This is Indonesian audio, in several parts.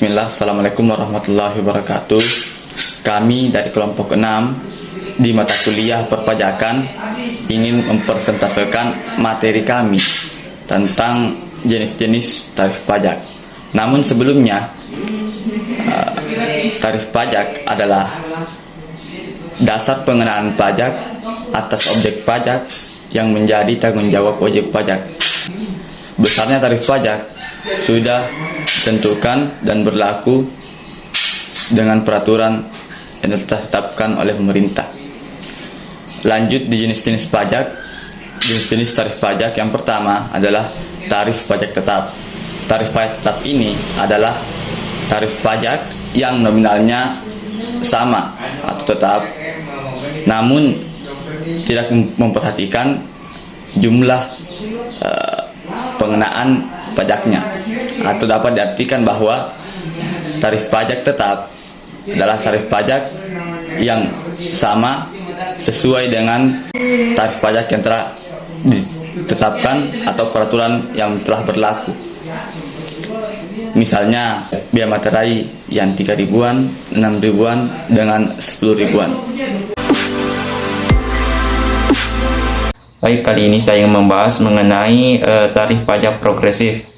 Bismillah, Assalamualaikum warahmatullahi wabarakatuh. Kami dari kelompok 6 di mata kuliah perpajakan ingin mempresentasikan materi kami tentang jenis-jenis tarif pajak. Namun sebelumnya, tarif pajak adalah dasar pengenaan pajak atas objek pajak yang menjadi tanggung jawab wajib pajak. Besarnya tarif pajak sudah ditentukan dan berlaku dengan peraturan yang ditetapkan oleh pemerintah. Lanjut di jenis-jenis pajak. Jenis-jenis tarif pajak yang pertama adalah tarif pajak tetap. Tarif pajak tetap ini adalah tarif pajak yang nominalnya sama atau tetap, namun tidak memperhatikan jumlah pengenaan pajaknya, atau dapat diartikan bahwa tarif pajak tetap adalah tarif pajak yang sama sesuai dengan tarif pajak yang telah ditetapkan atau peraturan yang telah berlaku. Misalnya biaya materai yang 3 ribuan, 6 ribuan dengan 10 ribuan. Baik, kali ini saya ingin membahas mengenai tarif pajak progresif.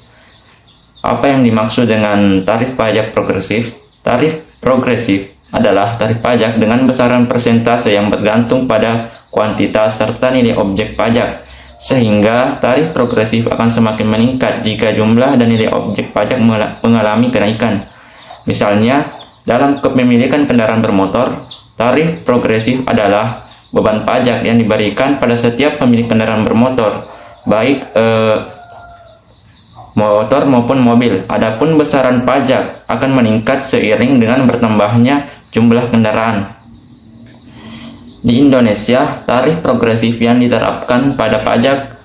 Apa yang dimaksud dengan tarif pajak progresif? Tarif progresif adalah tarif pajak dengan besaran persentase yang bergantung pada kuantitas serta nilai objek pajak, sehingga tarif progresif akan semakin meningkat jika jumlah dan nilai objek pajak mengalami kenaikan. Misalnya, dalam kepemilikan kendaraan bermotor, tarif progresif adalah beban pajak yang diberikan pada setiap pemilik kendaraan bermotor, baik motor maupun mobil. Adapun besaran pajak akan meningkat seiring dengan bertambahnya jumlah kendaraan. Di Indonesia, tarif progresif yang diterapkan pada pajak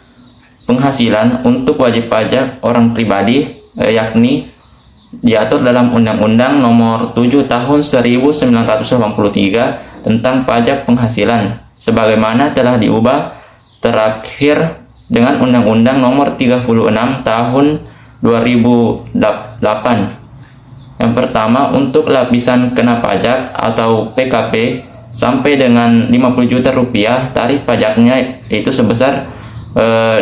penghasilan untuk wajib pajak orang pribadi yakni diatur dalam Undang-Undang Nomor 7 Tahun 1983 tentang pajak penghasilan, sebagaimana telah diubah terakhir dengan Undang-Undang Nomor 36 Tahun 2008. Yang pertama, untuk lapisan kena pajak atau PKP sampai dengan 50 juta rupiah, tarif pajaknya itu sebesar 5%.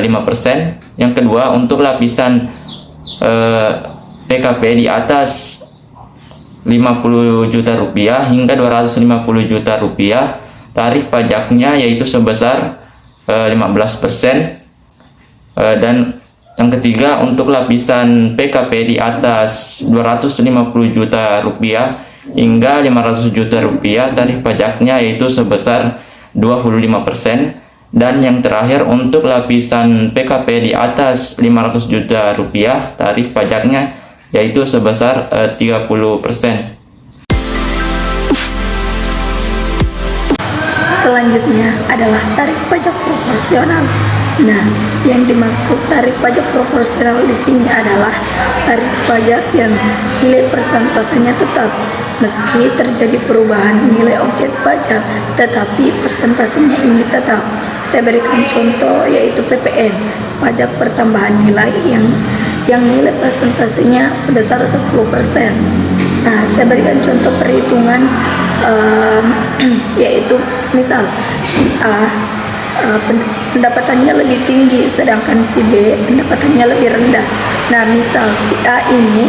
Yang kedua, untuk lapisan PKP di atas 50 juta rupiah hingga 250 juta rupiah, tarif pajaknya yaitu sebesar 15%. Dan yang ketiga, untuk lapisan PKP di atas 250 juta rupiah hingga 500 juta rupiah, tarif pajaknya yaitu sebesar 25%. Dan yang terakhir, untuk lapisan PKP di atas 500 juta rupiah, tarif pajaknya yaitu sebesar 30%. Selanjutnya adalah tarif pajak proporsional. Nah, yang dimaksud tarif pajak proporsional di sini adalah tarif pajak yang nilai persentasenya tetap meski terjadi perubahan nilai objek pajak, tetapi persentasenya ini tetap. Saya berikan contoh yaitu PPN, pajak pertambahan nilai yang nilai persentasenya sebesar 10%. Nah, saya berikan contoh perhitungan yaitu misal si A pendapatannya lebih tinggi sedangkan si B pendapatannya lebih rendah. Nah, misal si A ini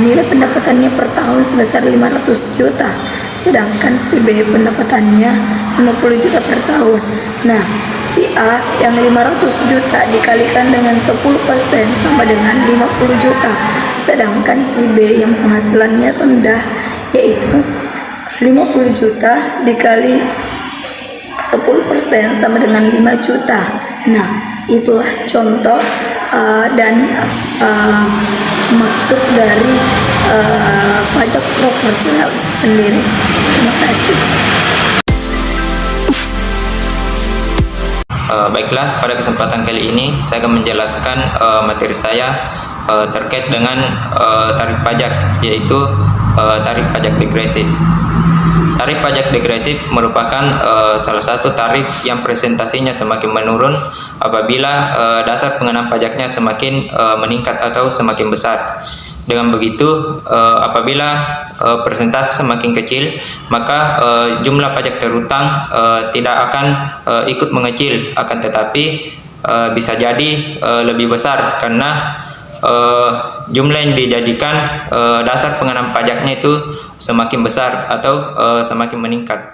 nilai pendapatannya per tahun sebesar 500 juta sedangkan si B pendapatannya 50 juta per tahun. Nah, si A yang 500 juta dikalikan dengan 10% sama dengan 50 juta. Sedangkan si B yang penghasilannya rendah yaitu 50 juta dikali 10% sama dengan 5 juta. Nah, itulah contoh dan maksud dari pajak proporsional itu sendiri. Terima kasih. Baiklah, pada kesempatan kali ini saya akan menjelaskan materi saya terkait dengan tarif pajak, yaitu tarif pajak degresif. Tarif pajak degresif merupakan salah satu tarif yang presentasinya semakin menurun apabila dasar pengenaan pajaknya semakin meningkat atau semakin besar. Dengan begitu, apabila persentase semakin kecil, maka jumlah pajak terutang tidak akan ikut mengecil, akan tetapi bisa jadi lebih besar karena jumlah yang dijadikan dasar pengenaan pajaknya itu semakin besar atau semakin meningkat.